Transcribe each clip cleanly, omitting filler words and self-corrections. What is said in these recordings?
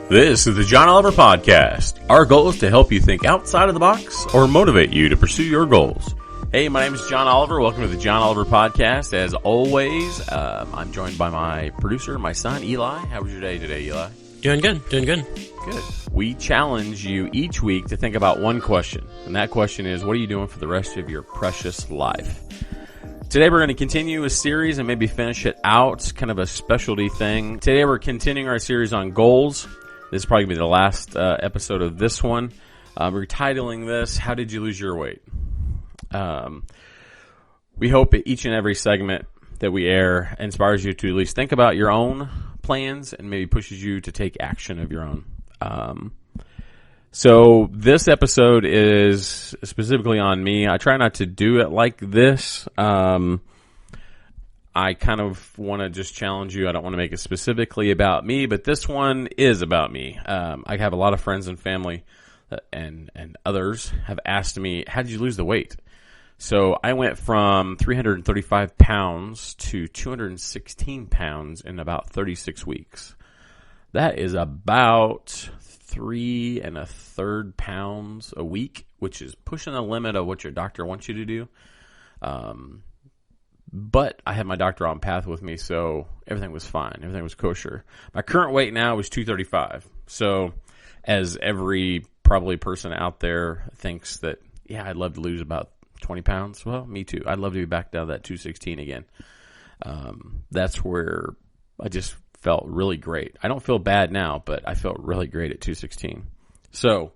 This is the John Oliver Podcast. Our goal is to help you think outside of the box or motivate you to pursue your goals. Hey, my name is John Oliver. Welcome to the John Oliver Podcast. As always, I'm joined by my producer, my son, Eli. How was your day today, Eli? Doing good. Good. We challenge you each week to think about one question. And that question is, what are you doing for the rest of your precious life? Today we're going to continue a series and maybe finish it out, kind of a specialty thing. Today we're continuing our series on goals. This is probably going to be the last episode of this one. We're titling this, How Did You Lose Your Weight? We hope that each and every segment that we air inspires you to at least think about your own plans and maybe pushes you to take action of your own. So this episode is specifically on me. I try not to do it like this. I kind of want to just challenge you. I don't want to make it specifically about me, but this one is about me. I have a lot of friends and family and others have asked me, how did you lose the weight? So I went from 335 pounds to 216 pounds in about 36 weeks. That is about 3 1/3 pounds a week, which is pushing the limit of what your doctor wants you to do. But I had my doctor on path with me, so everything was fine. Everything was kosher. My current weight now is 235. So as every probably person out there thinks that, yeah, I'd love to lose about 20 pounds. Well, me too. I'd love to be back down to that 216 again. That's where I just felt really great. I don't feel bad now, but I felt really great at 216. So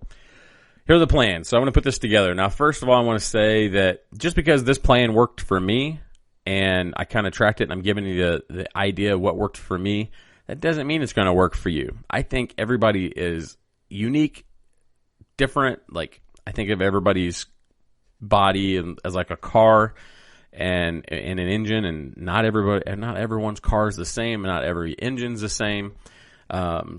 here are the plans. So I'm going to put this together. Now, first of all, I want to say that just because this plan worked for me and I kind of tracked it and I'm giving you the idea of what worked for me, that doesn't mean it's going to work for you. I think everybody is unique, different. Like, I think of everybody's body as like a car and an engine, and not everyone's car is the same, and not every engine's the same.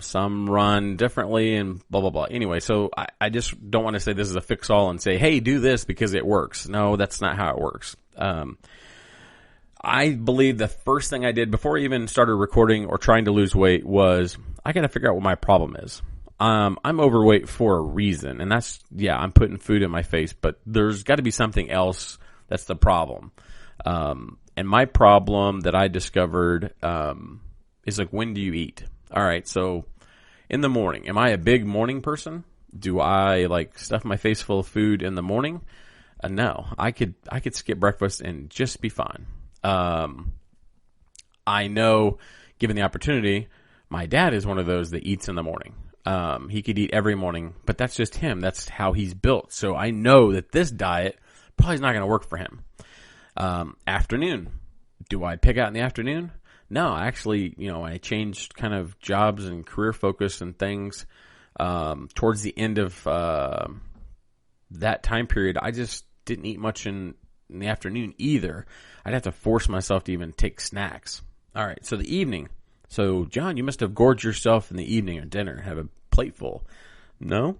Some run differently and blah, blah, blah. Anyway, so I just don't want to say this is a fix-all and say, hey, do this because it works. No, that's not how it works. I believe the first thing I did before I even started recording or trying to lose weight was I got to figure out what my problem is. I'm overweight for a reason, and that's, I'm putting food in my face, but there's got to be something else that's the problem. And my problem that I discovered is like, when do you eat? All right, so in the morning, am I a big morning person? Do I like stuff my face full of food in the morning? No, I could skip breakfast and just be fine. I know, given the opportunity, my dad is one of those that eats in the morning. He could eat every morning, but that's just him. That's how he's built. So I know that this diet probably is not going to work for him. Afternoon. Do I pick out in the afternoon? No, actually, I changed kind of jobs and career focus and things, towards the end of, that time period. I just didn't eat much in the afternoon either. I'd have to force myself to even take snacks. All right. So the evening. So John, you must have gorged yourself in the evening at dinner, have a plate full. No,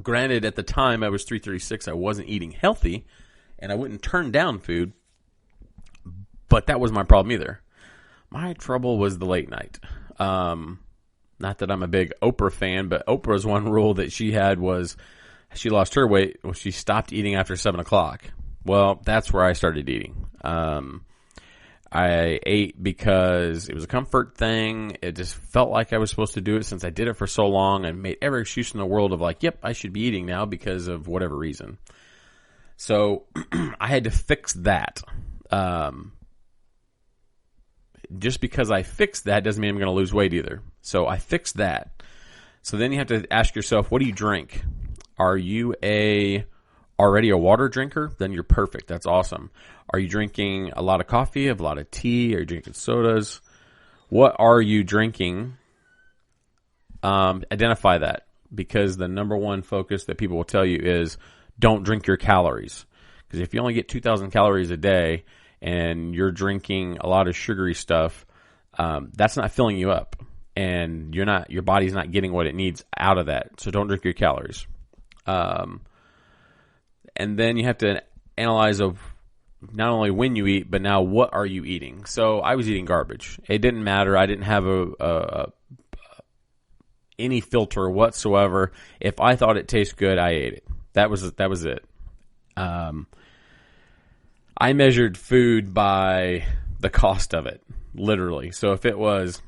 granted, at the time I was 336, I wasn't eating healthy, and I wouldn't turn down food, but that was my problem either. My trouble was the late night. Not that I'm a big Oprah fan, but Oprah's one rule that she had was she lost her weight when she stopped eating after 7 o'clock. Well, that's where I started eating. I ate because it was a comfort thing. It just felt like I was supposed to do it since I did it for so long, and made every excuse in the world of like, yep, I should be eating now because of whatever reason. So I had to fix that. Just because I fixed that doesn't mean I'm going to lose weight either. So I fixed that. So then you have to ask yourself, what do you drink? Are you already a water drinker? Then you're perfect. That's awesome. Are you drinking a lot of coffee, a lot of tea? Are you drinking sodas? What are you drinking? Identify that, because the number one focus that people will tell you is don't drink your calories. Because if you only get 2,000 calories a day and you're drinking a lot of sugary stuff, that's not filling you up, and your body's not getting what it needs out of that. So don't drink your calories. And then you have to analyze of not only when you eat, but now what are you eating? So I was eating garbage. It didn't matter. I didn't have any filter whatsoever. If I thought it tasted good, I ate it. That was it. I measured food by the cost of it, literally. So if it was,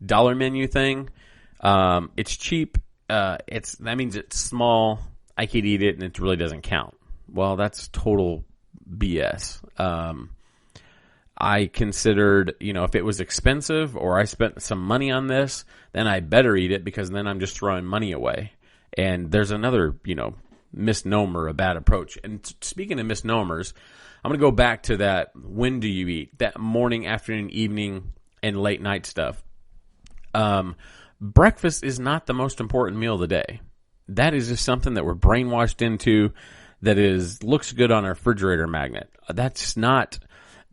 dollar menu thing, it's cheap. That means it's small. I could eat it and it really doesn't count. Well, that's total BS. I considered, if it was expensive or I spent some money on this, then I better eat it because then I'm just throwing money away. And there's another, misnomer, a bad approach. And speaking of misnomers, I'm going to go back to that when do you eat, that morning, afternoon, evening, and late night stuff. Breakfast is not the most important meal of the day. That is just something that we're brainwashed into that looks good on a refrigerator magnet. That's not.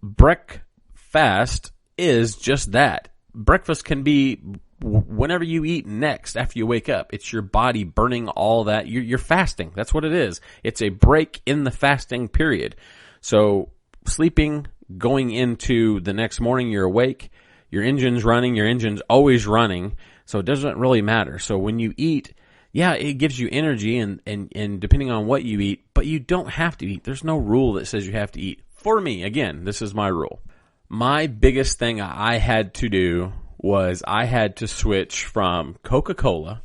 Breakfast is just that. Breakfast can be whenever you eat next after you wake up. It's your body burning all that. You're fasting. That's what it is. It's a break in the fasting period. So sleeping, going into the next morning, you're awake. Your engine's running. Your engine's always running. So it doesn't really matter. So when you eat, yeah, it gives you energy and depending on what you eat, but you don't have to eat. There's no rule that says you have to eat. For me, again, this is my rule. My biggest thing I had to do was I had to switch from Coca-Cola,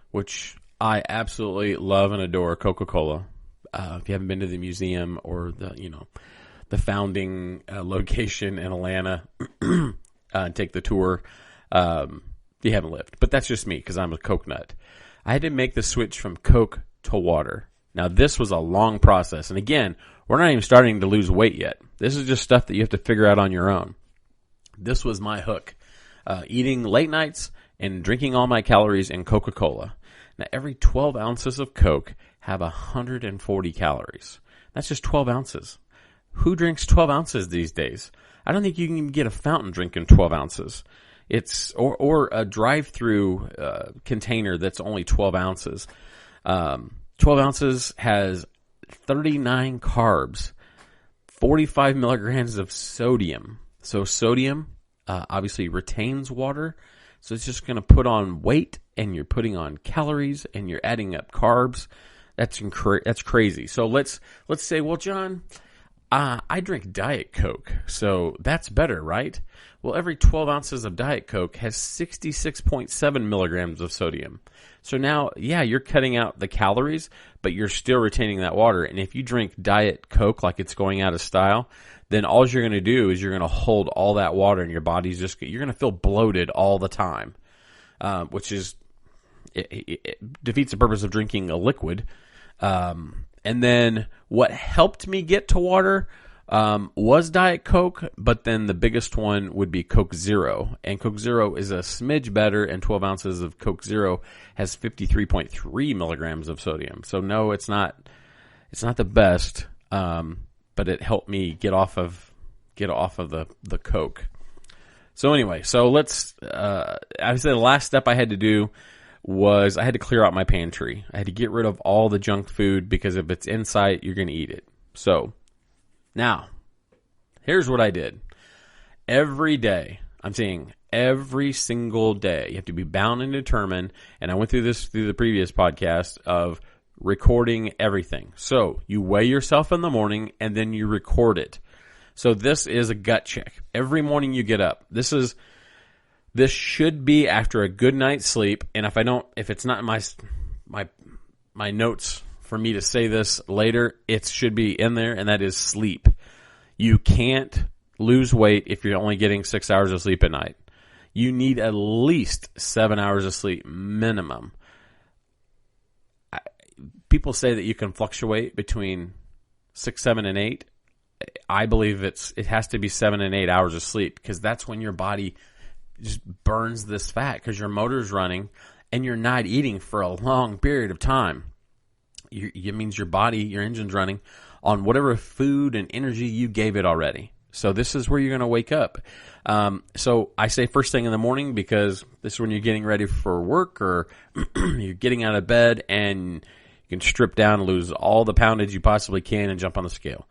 which I absolutely love and adore Coca-Cola. If you haven't been to the museum or the founding location in Atlanta, take the tour. You haven't lived, but that's just me because I'm a Coke nut. I had to make the switch from Coke to water. Now, this was a long process. And again, we're not even starting to lose weight yet. This is just stuff that you have to figure out on your own. This was my hook. Eating late nights and drinking all my calories in Coca-Cola. Now, every 12 ounces of Coke have 140 calories. That's just 12 ounces. Who drinks 12 ounces these days? I don't think you can even get a fountain drinking 12 ounces. Or a drive-through container that's only 12 ounces. 12 ounces has 39 carbs, 45 milligrams of sodium. So sodium obviously retains water. So it's just going to put on weight, and you're putting on calories, and you're adding up carbs. That's crazy. So let's say, well, John, I drink Diet Coke, so that's better, right? Well, every 12 ounces of Diet Coke has 66.7 milligrams of sodium. So now, yeah, you're cutting out the calories, but you're still retaining that water. And if you drink Diet Coke like it's going out of style, then all you're going to do is you're going to hold all that water, and your body's you're going to feel bloated all the time, which is, it defeats the purpose of drinking a liquid. And then what helped me get to water was Diet Coke, but then the biggest one would be Coke Zero. And Coke Zero is a smidge better, and 12 ounces of Coke Zero has 53.3 milligrams of sodium. So no, it's not the best, but it helped me get off of the Coke. So anyway, so let's, I would say the last step I had to do was I had to clear out my pantry. I had to get rid of all the junk food because if it's in sight, you're going to eat it. So now, here's what I did. Every day, I'm saying every single day, you have to be bound and determined, and I went through this through the previous podcast of recording everything. So you weigh yourself in the morning, and then you record it. So this is a gut check. Every morning you get up. This should be after a good night's sleep, and if it's not in my notes for me to say this later, it should be in there, and that is sleep. You can't lose weight if you're only getting 6 hours of sleep at night. You need at least 7 hours of sleep minimum. People say that you can fluctuate between 6, 7, and 8. I believe it has to be 7 and 8 hours of sleep because that's when your body just burns this fat because your motor's running and you're not eating for a long period of time. It means your engine's running on whatever food and energy you gave it already. So this is where you're going to wake up. So I say first thing in the morning because this is when you're getting ready for work or you're getting out of bed and you can strip down and lose all the poundage you possibly can and jump on the scale.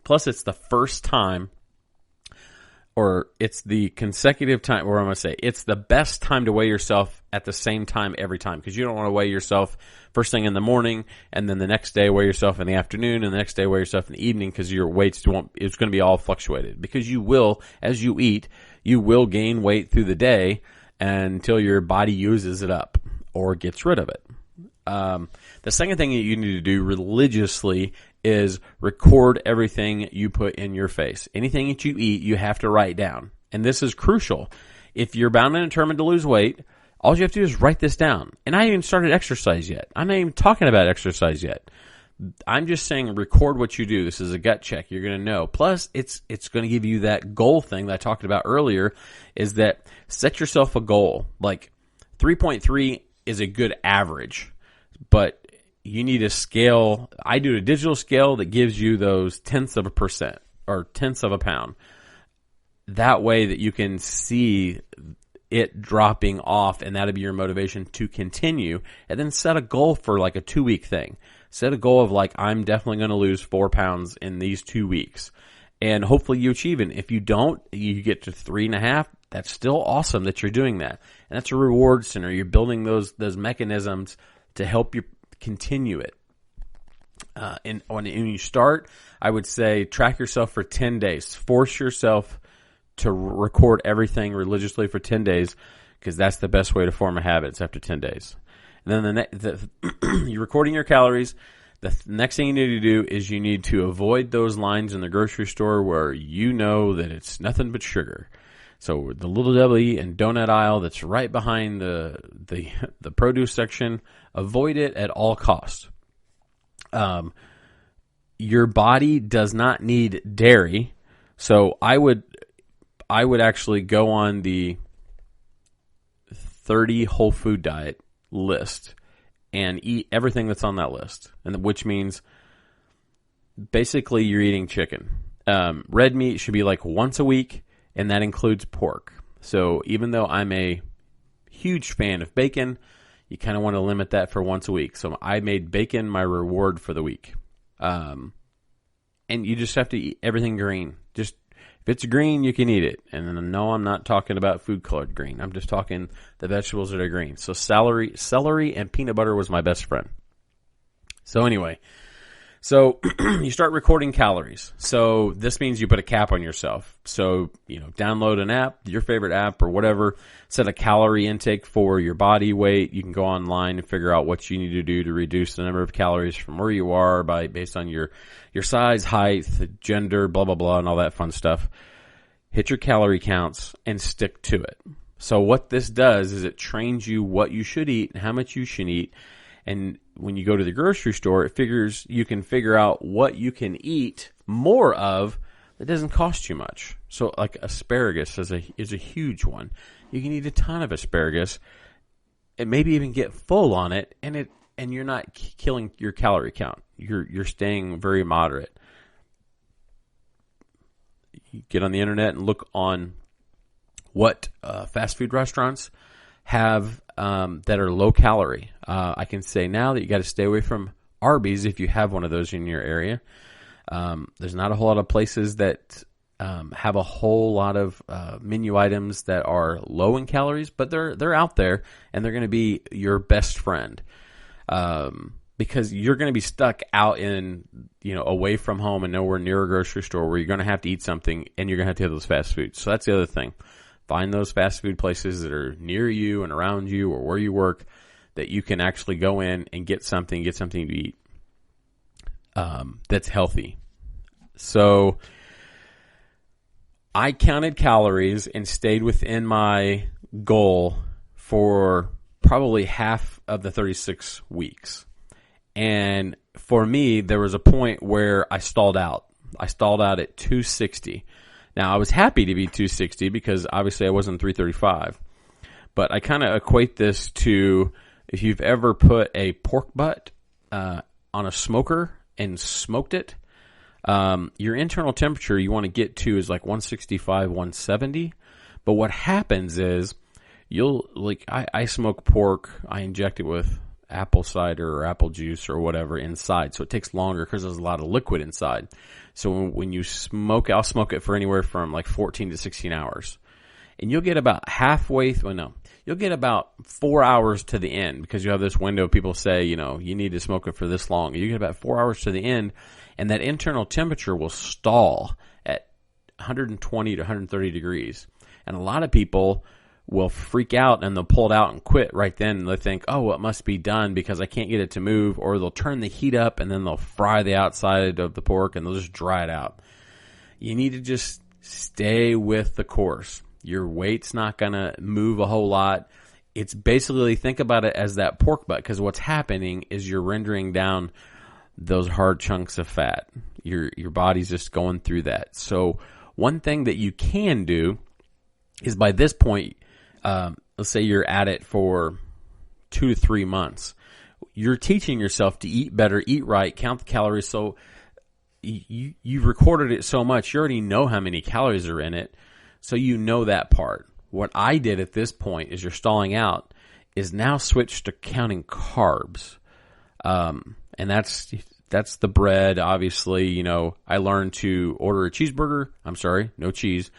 Plus, it's the first time, or it's the consecutive time, or I'm going to say it's the best time to weigh yourself at the same time every time, because you don't want to weigh yourself first thing in the morning and then the next day weigh yourself in the afternoon and the next day weigh yourself in the evening, because your weights it's going to be all fluctuated, because you will, as you eat, you will gain weight through the day until your body uses it up or gets rid of it. The second thing that you need to do religiously is record everything you put in your face. Anything that you eat, you have to write down. And this is crucial. If you're bound and determined to lose weight, all you have to do is write this down. And I haven't even started exercise yet. I'm not even talking about exercise yet. I'm just saying record what you do. This is a gut check. You're going to know. Plus, it's going to give you that goal thing that I talked about earlier, is that set yourself a goal. Like 3.3 is a good average, but you need a scale. I do a digital scale that gives you those tenths of a percent or tenths of a pound. That way that you can see it dropping off, and that'll be your motivation to continue. And then set a goal for like a 2-week thing. Set a goal of like, I'm definitely going to lose 4 pounds in these 2 weeks. And hopefully you achieve it. If you don't, you get to 3.5. That's still awesome that you're doing that. And that's a reward center. You're building those mechanisms to help you continue it. And when you start, I would say track yourself for 10 days. Force yourself to record everything religiously for 10 days, because that's the best way to form a habit. It's after 10 days. And then you're recording your calories. The next thing you need to do is you need to avoid those lines in the grocery store where you know that it's nothing but sugar. So the little W and donut aisle that's right behind the produce section, avoid it at all costs. Your body does not need dairy, so I would actually go on the 30 whole food diet list and eat everything that's on that list, and which means basically you're eating chicken. Red meat should be like once a week, and that includes pork. So even though I'm a huge fan of bacon, you kind of want to limit that for once a week. So I made bacon my reward for the week. And you just have to eat everything green. Just if it's green, you can eat it. And no, I'm not talking about food colored green. I'm just talking the vegetables that are green. So celery and peanut butter was my best friend. So anyway, so you start recording calories. So this means you put a cap on yourself. So, download an app, your favorite app or whatever, set a calorie intake for your body weight. You can go online and figure out what you need to do to reduce the number of calories from where you are based on your size, height, gender, blah, blah, blah, and all that fun stuff. Hit your calorie counts and stick to it. So what this does is it trains you what you should eat and how much you should eat. And when you go to the grocery store, you can figure out what you can eat more of that doesn't cost you much. So like asparagus is a huge one. You can eat a ton of asparagus and maybe even get full on it, and you're not killing your calorie count. You're staying very moderate. You get on the internet and look on what fast food restaurants have that are low calorie. I can say now that you got to stay away from Arby's if you have one of those in your area. There's not a whole lot of places that have a whole lot of menu items that are low in calories, but they're out there, and they're going to be your best friend. Because you're going to be stuck out in, away from home and nowhere near a grocery store where you're going to have to eat something, and you're going to have those fast foods. So that's the other thing. Find those fast food places that are near you and around you or where you work that you can actually go in and get something to eat that's healthy. So I counted calories and stayed within my goal for probably half of the 36 weeks. And for me, there was a point where I stalled out. I stalled out at 260. Now, I was happy to be 260 because obviously I wasn't 335. But I kind of equate this to if you've ever put a pork butt on a smoker and smoked it, your internal temperature you want to get to is like 165, 170. But what happens is I smoke pork. I inject it with apple cider or apple juice or whatever inside. So it takes longer because there's a lot of liquid inside. So when you smoke, I'll smoke it for anywhere from like 14 to 16 hours. And you'll get about halfway through, you'll get about 4 hours to the end because you have this window. People say, you need to smoke it for this long. You get about 4 hours to the end, and that internal temperature will stall at 120 to 130 degrees. And a lot of people will freak out and they'll pull it out and quit right then. And they think, oh, well, it must be done because I can't get it to move. Or they'll turn the heat up and then they'll fry the outside of the pork and they'll just dry it out. You need to just stay with the course. Your weight's not going to move a whole lot. It's basically, think about it as that pork butt, because what's happening is you're rendering down those hard chunks of fat. Your body's just going through that. So one thing that you can do is, by this point, let's say you're at it for 2 to 3 months, you're teaching yourself to eat better, eat right, count the calories. So you've recorded it so much, you already know how many calories are in it. So you know that part. What I did at this point is, you're stalling out, is now switch to counting carbs. And that's the bread. Obviously, I learned to order a cheeseburger. I'm sorry, no cheese.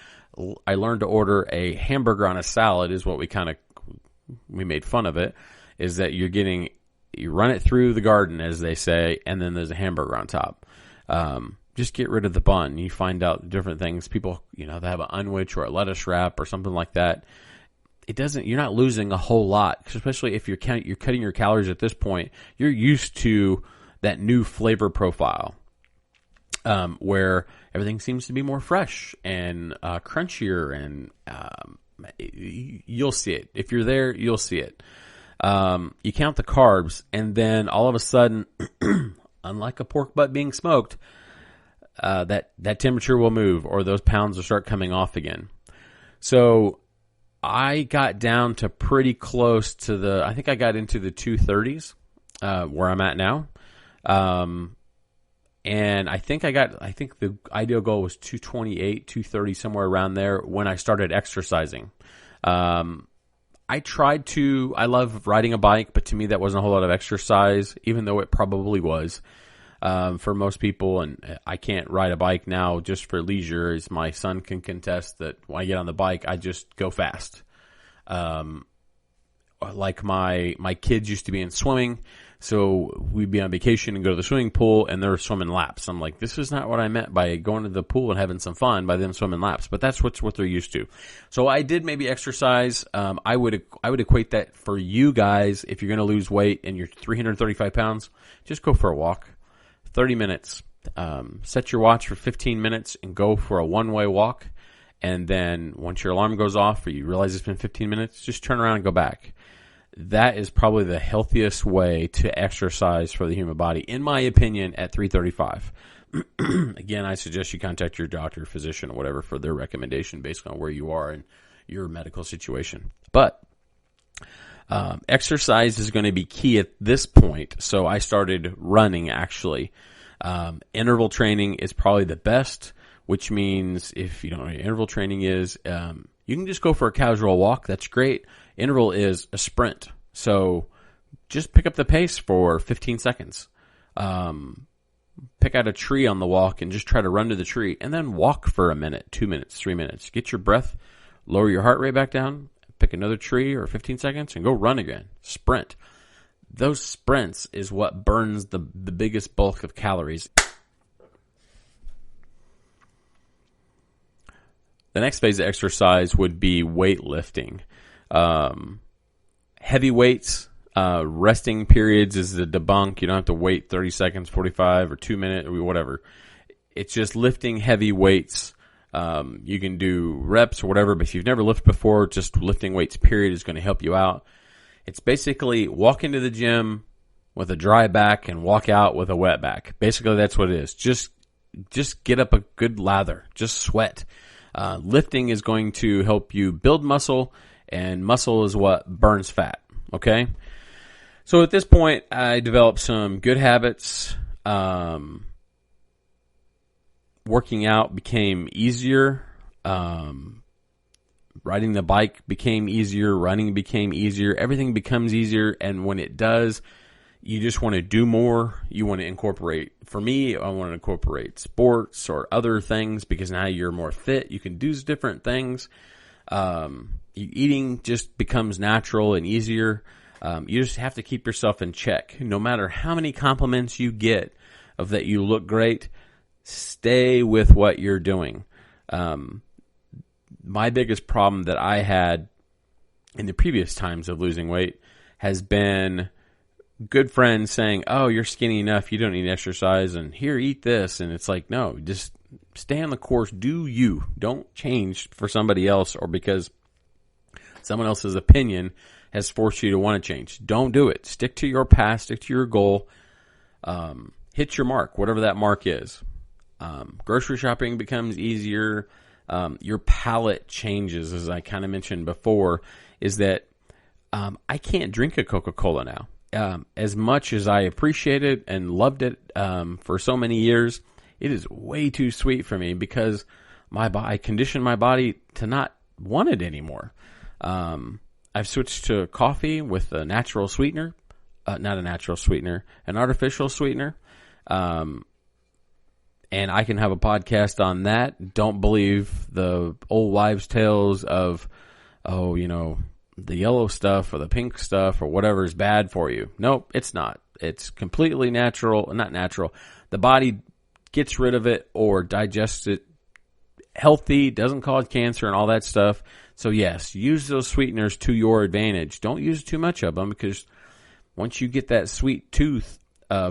I learned to order a hamburger on a salad is what we made fun of it, is that you run it through the garden, as they say, and then there's a hamburger on top. Just get rid of the bun. You find out different things. People, they have an unwich or a lettuce wrap or something like that. You're not losing a whole lot, especially if you're cutting your calories at this point. You're used to that new flavor profile, where everything seems to be more fresh and crunchier, and you'll see it. If you're there, you'll see it. You count the carbs, and then all of a sudden, unlike a pork butt being smoked, that temperature will move, or those pounds will start coming off again. So I got down to pretty close to I think I got into the 230s, where I'm at now. And I think the ideal goal was 228, 230, somewhere around there when I started exercising. I love riding a bike, but to me that wasn't a whole lot of exercise, even though it probably was. For most people, and I can't ride a bike now just for leisure, as my son can contest that when I get on the bike, I just go fast. Like my kids used to be in swimming, so we'd be on vacation and go to the swimming pool, and they're swimming laps. I'm like, this is not what I meant by going to the pool and having some fun by them swimming laps, but that's what they're used to. So I did maybe exercise. I would equate that for you guys. If you're going to lose weight and you're 335 pounds, just go for a walk. 30 minutes. Set your watch for 15 minutes and go for a one-way walk. And then once your alarm goes off or you realize it's been 15 minutes, just turn around and go back. That is probably the healthiest way to exercise for the human body, in my opinion, at 335. Again, I suggest you contact your doctor, physician, or whatever for their recommendation based on where you are in your medical situation. But exercise is going to be key at this point. So I started running, actually. Interval training is probably the best, which means if you don't know what interval training is, you can just go for a casual walk. That's great. Interval is a sprint. So just pick up the pace for 15 seconds. Pick out a tree on the walk and just try to run to the tree, and then walk for a minute, 2 minutes, 3 minutes. Get your breath, lower your heart rate back down, pick another tree or 15 seconds and go run again. Sprint. Those sprints is what burns the biggest bulk of calories. The next phase of exercise would be weightlifting. Heavy weights, resting periods is the debunk. You don't have to wait 30 seconds, 45 or 2 minutes or whatever. It's just lifting heavy weights. You can do reps or whatever, but if you've never lifted before, just lifting weights period is going to help you out. It's basically walk into the gym with a dry back and walk out with a wet back. Basically, that's what it is. Just get up a good lather. Just sweat. Lifting is going to help you build muscle, and muscle is what burns fat. Okay? So at this point, I developed some good habits. Working out became easier. Riding the bike became easier. Running became easier. Everything becomes easier. And when it does, you just want to do more. You want to incorporate, for me, I want to incorporate sports or other things because now you're more fit. You can do different things. Eating just becomes natural and easier. You just have to keep yourself in check. No matter how many compliments you get of that you look great, stay with what you're doing. My biggest problem that I had in the previous times of losing weight has been good friends saying, oh, you're skinny enough, you don't need exercise, and here, eat this. And it's like, no, just stay on the course. Do you. Don't change for somebody else or because someone else's opinion has forced you to want to change. Don't do it. Stick to your path, stick to your goal. Hit your mark, whatever that mark is. Grocery shopping becomes easier. Your palate changes, as I kind of mentioned before, is that I can't drink a Coca-Cola now. As much as I appreciate it and loved it for so many years, it is way too sweet for me because I conditioned my body to not want it anymore. I've switched to coffee with a natural sweetener, not a natural sweetener, an artificial sweetener. And I can have a podcast on that. Don't believe the old wives' tales of, the yellow stuff or the pink stuff or whatever is bad for you. Nope, it's not. It's completely natural. Not natural. The body gets rid of it or digests it healthy, doesn't cause cancer and all that stuff. So yes, use those sweeteners to your advantage. Don't use too much of them because once you get that sweet tooth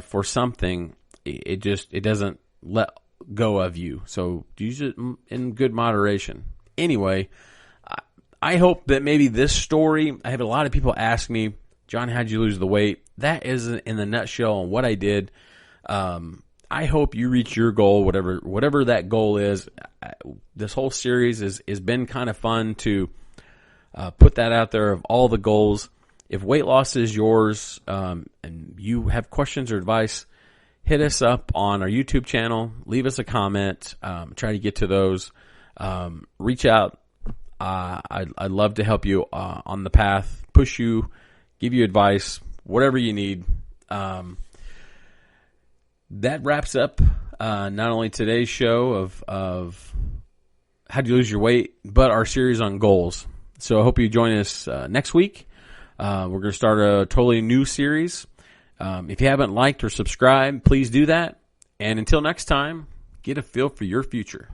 for something, it doesn't let go of you. So use it in good moderation. Anyway, I hope that maybe this story, I have a lot of people ask me, John, how'd you lose the weight? That is in the nutshell on what I did. I hope you reach your goal, whatever that goal is. This whole series has been kind of fun to put that out there of all the goals. If weight loss is yours and you have questions or advice, hit us up on our YouTube channel. Leave us a comment. Try to get to those. Reach out. I'd love to help you on the path, push you, give you advice, whatever you need. That wraps up not only today's show of how do you lose your weight, but our series on goals. So I hope you join us next week. We're going to start a totally new series. If you haven't liked or subscribed, please do that. And until next time, get a feel for your future.